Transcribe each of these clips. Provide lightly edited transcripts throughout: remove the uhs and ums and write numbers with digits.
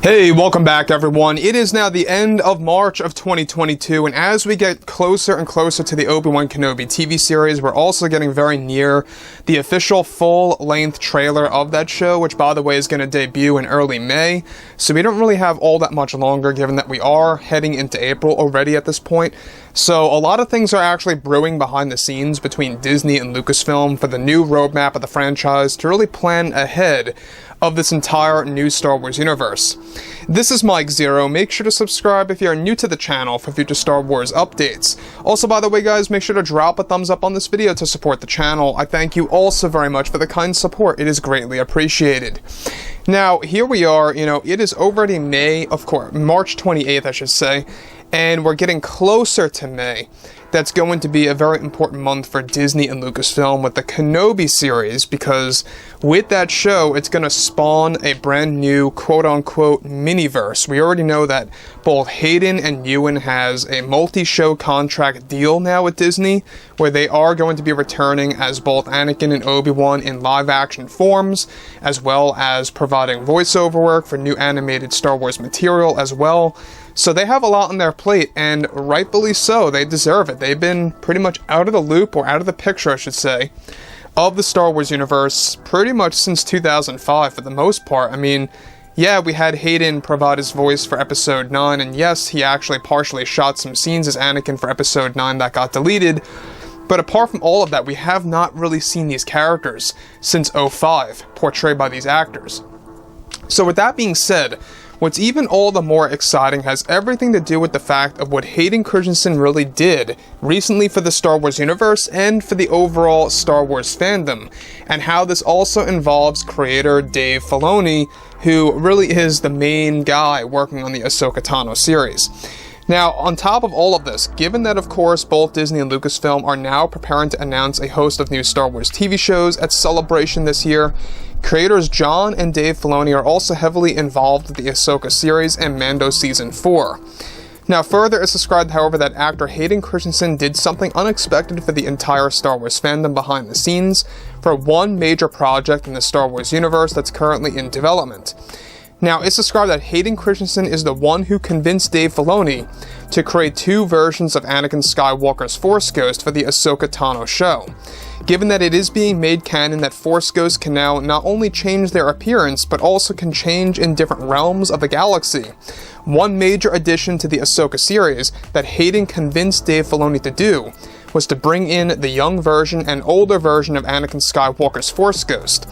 Hey, welcome back everyone. It is now the end of March of 2022, and as we get closer and closer to the Obi-Wan Kenobi TV series, we're also getting very near the official full-length trailer of that show, which by the way is going to debut in early May, so we don't really have all that much longer given that we are heading into April already at this point. So a lot of things are actually brewing behind the scenes between Disney and Lucasfilm for the new roadmap of the franchise to really plan ahead of this entire new Star Wars universe. This is Mike Zero. Make sure to subscribe if you're new to the channel for future Star Wars updates. Also, by the way guys, make sure to drop a thumbs up on this video to support the channel. I thank you also very much for the kind support. It is greatly appreciated. Now, here we are, it is already May, of course, March 28th I should say, and we're getting closer to May. That's going to be a very important month for Disney and Lucasfilm with the Kenobi series, because with that show, it's going to spawn a brand new quote-unquote miniverse. We already know that both Hayden and Ewan has a multi-show contract deal now with Disney, where they are going to be returning as both Anakin and Obi-Wan in live-action forms, as well as providing voiceover work for new animated Star Wars material as well. So they have a lot on their plate, and rightfully so, they deserve it. They've been pretty much out of the loop, or out of the picture I should say, of the Star Wars universe pretty much since 2005 for the most part. I mean, yeah, we had Hayden provide his voice for Episode 9, and yes, he actually partially shot some scenes as Anakin for Episode 9 that got deleted, but apart from all of that, we have not really seen these characters since 2005, portrayed by these actors. So with that being said, what's even all the more exciting has everything to do with the fact of what Hayden Christensen really did recently for the Star Wars universe and for the overall Star Wars fandom, and how this also involves creator Dave Filoni, who really is the main guy working on the Ahsoka Tano series. Now, on top of all of this, given that of course both Disney and Lucasfilm are now preparing to announce a host of new Star Wars TV shows at Celebration this year, creators John and Dave Filoni are also heavily involved with the Ahsoka series and Mando Season 4. Now, further it's described, however, that actor Hayden Christensen did something unexpected for the entire Star Wars fandom behind the scenes for one major project in the Star Wars universe that's currently in development. Now, it's described that Hayden Christensen is the one who convinced Dave Filoni to create two versions of Anakin Skywalker's Force Ghost for the Ahsoka Tano show. Given that it is being made canon that Force Ghosts can now not only change their appearance, but also can change in different realms of the galaxy. One major addition to the Ahsoka series that Hayden convinced Dave Filoni to do was to bring in the young version and older version of Anakin Skywalker's Force Ghost.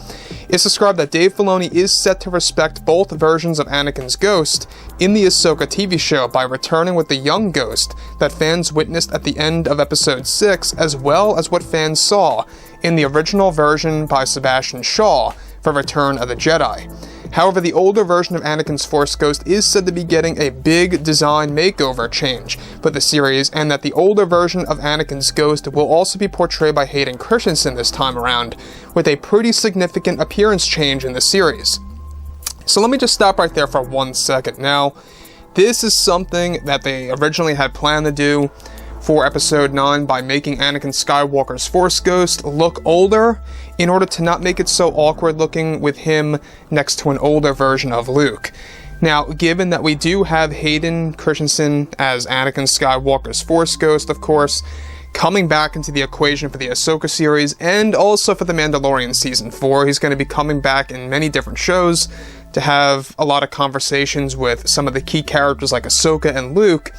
It's described that Dave Filoni is set to respect both versions of Anakin's ghost in the Ahsoka TV show by returning with the young ghost that fans witnessed at the end of Episode 6, as well as what fans saw in the original version by Sebastian Shaw for Return of the Jedi. However, the older version of Anakin's Force Ghost is said to be getting a big design makeover change for the series, and that the older version of Anakin's ghost will also be portrayed by Hayden Christensen this time around, with a pretty significant appearance change in the series. So let me just stop right there for 1 second. Now, this is something that they originally had planned to do for Episode 9 by making Anakin Skywalker's Force Ghost look older in order to not make it so awkward looking with him next to an older version of Luke. Now, given that we do have Hayden Christensen as Anakin Skywalker's Force Ghost, of course, coming back into the equation for the Ahsoka series and also for the Mandalorian Season 4, he's going to be coming back in many different shows to have a lot of conversations with some of the key characters like Ahsoka and Luke.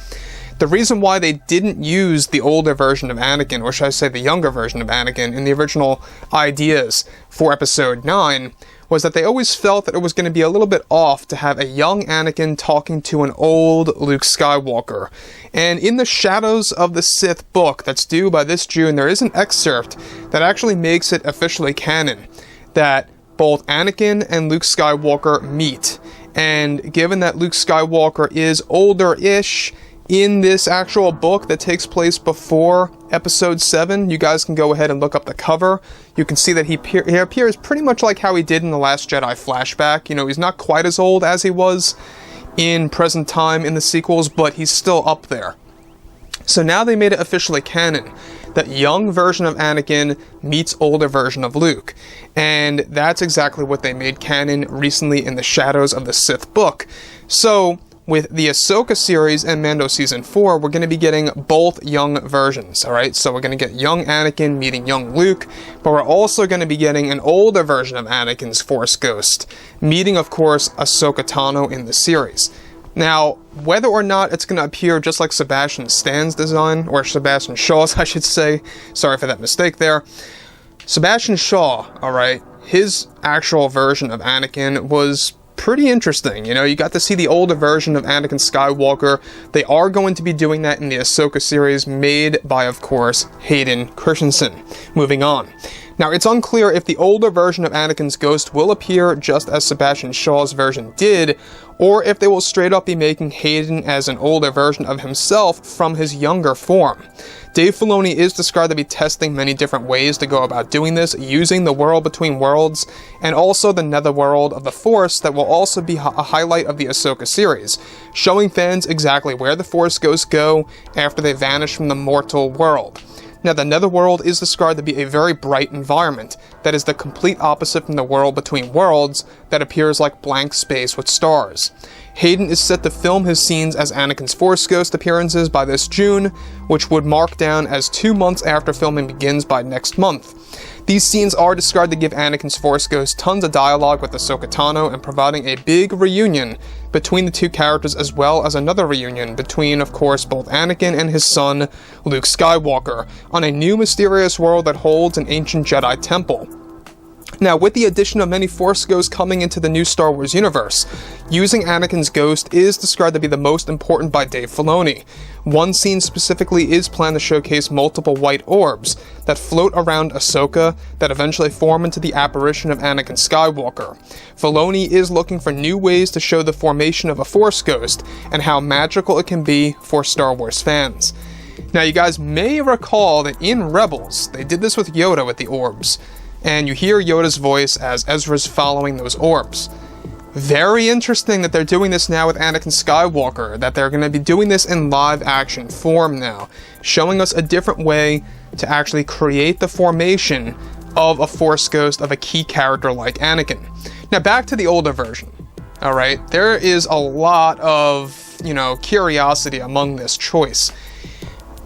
The reason why they didn't use the older version of Anakin, or should I say the younger version of Anakin, in the original ideas for Episode 9, was that they always felt that it was going to be a little bit off to have a young Anakin talking to an old Luke Skywalker. And in the Shadows of the Sith book that's due by this June, there is an excerpt that actually makes it officially canon that both Anakin and Luke Skywalker meet. And given that Luke Skywalker is older-ish in this actual book that takes place before Episode 7, you guys can go ahead and look up the cover. You can see that he appears pretty much like how he did in The Last Jedi flashback. He's not quite as old as he was in present time in the sequels, but he's still up there. So now they made it officially canon that young version of Anakin meets older version of Luke. And that's exactly what they made canon recently in the Shadows of the Sith book. So, with the Ahsoka series and Mando Season 4, we're going to be getting both young versions, alright? So we're going to get young Anakin meeting young Luke, but we're also going to be getting an older version of Anakin's Force Ghost, meeting, of course, Ahsoka Tano in the series. Now, whether or not it's going to appear just like Sebastian Stan's design, or Sebastian Shaw's, I should say, sorry for that mistake there. Sebastian Shaw, alright, his actual version of Anakin was pretty interesting. You know, you got to see the older version of Anakin Skywalker. They are going to be doing that in the Ahsoka series, made by, of course, Hayden Christensen. Moving on. Now, it's unclear if the older version of Anakin's ghost will appear just as Sebastian Shaw's version did, or if they will straight up be making Hayden as an older version of himself from his younger form. Dave Filoni is described to be testing many different ways to go about doing this, using the world between worlds, and also the netherworld of the Force that will also be a highlight of the Ahsoka series, showing fans exactly where the Force ghosts go after they vanish from the mortal world. Now, the netherworld is described to be a very bright environment that is the complete opposite from the world between worlds that appears like blank space with stars. Hayden is set to film his scenes as Anakin's Force Ghost appearances by this June, which would mark down as 2 months after filming begins by next month. These scenes are described to give Anakin's Force Ghost tons of dialogue with Ahsoka Tano and providing a big reunion between the two characters, as well as another reunion between, of course, both Anakin and his son, Luke Skywalker, on a new mysterious world that holds an ancient Jedi temple. Now, with the addition of many Force Ghosts coming into the new Star Wars universe, using Anakin's ghost is described to be the most important by Dave Filoni. One scene specifically is planned to showcase multiple white orbs that float around Ahsoka that eventually form into the apparition of Anakin Skywalker. Filoni is looking for new ways to show the formation of a Force Ghost and how magical it can be for Star Wars fans. Now, you guys may recall that in Rebels, they did this with Yoda with the orbs, and you hear Yoda's voice as Ezra's following those orbs. Very interesting that they're doing this now with Anakin Skywalker, that they're going to be doing this in live action form now, showing us a different way to actually create the formation of a Force Ghost of a key character like Anakin. Now, back to the older version. Alright, there is a lot of, curiosity among this choice.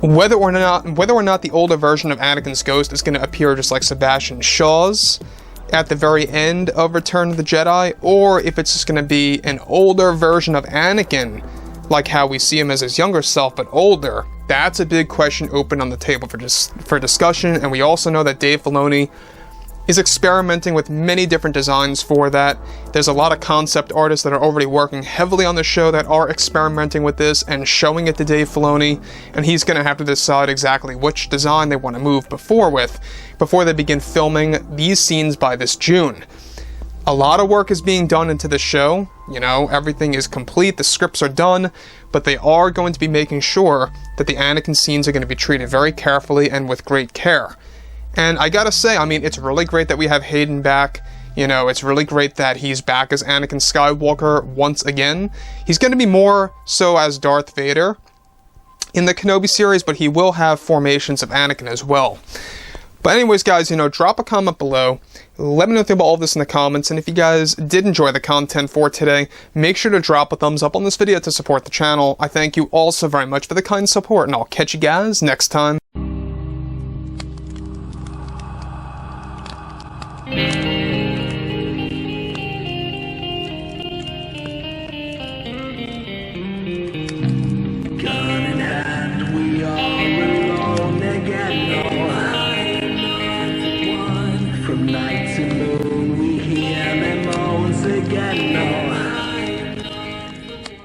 Whether or not the older version of Anakin's ghost is going to appear just like Sebastian Shaw's at the very end of Return of the Jedi, or if it's just going to be an older version of Anakin, like how we see him as his younger self, but older, that's a big question open on the table for discussion, and we also know that Dave Filoni is experimenting with many different designs for that. There's a lot of concept artists that are already working heavily on the show that are experimenting with this and showing it to Dave Filoni, and he's going to have to decide exactly which design they want to move before they begin filming these scenes by this June. A lot of work is being done into the show, everything is complete, the scripts are done, but they are going to be making sure that the Anakin scenes are going to be treated very carefully and with great care. And I gotta say, it's really great that we have Hayden back. It's really great that he's back as Anakin Skywalker once again. He's going to be more so as Darth Vader in the Kenobi series, but he will have formations of Anakin as well. But anyways, guys, drop a comment below. Let me know what you think about all of this in the comments. And if you guys did enjoy the content for today, make sure to drop a thumbs up on this video to support the channel. I thank you all so very much for the kind support, and I'll catch you guys next time. From night to moon we hear them moans again.